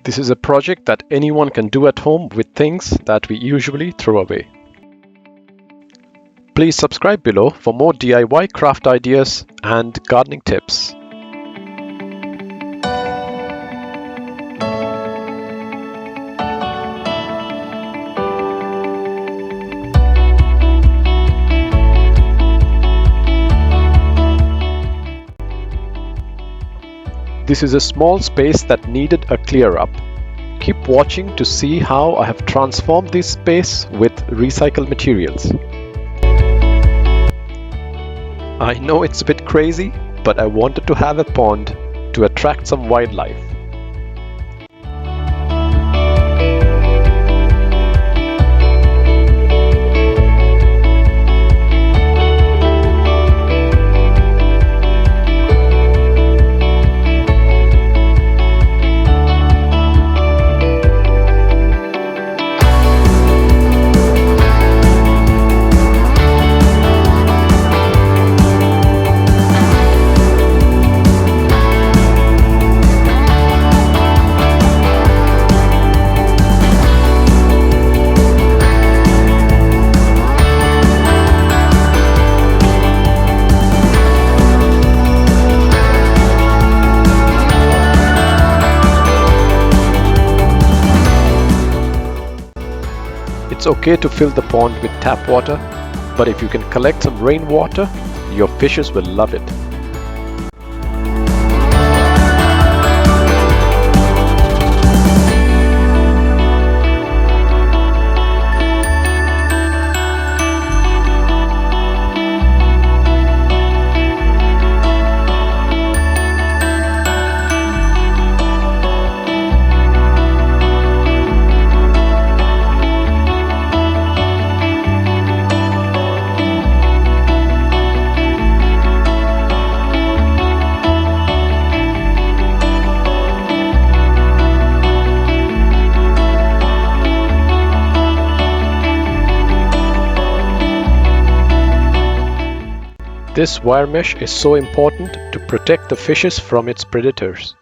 This is a project that anyone can do at home with things that we usually throw away. Please subscribe below for more DIY craft ideas and gardening tips. This is a small space that needed a clear up. Keep watching to see how I have transformed this space with recycled materials. I know it's a bit crazy, but I wanted to have a pond to attract some wildlife. It's okay to fill the pond with tap water, but if you can collect some rainwater, your fishes will love it. This wire mesh is so important to protect the fishes from its predators.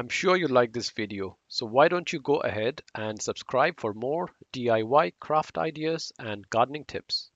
I'm sure you like this video, so why don't you go ahead and subscribe for more DIY craft ideas and gardening tips.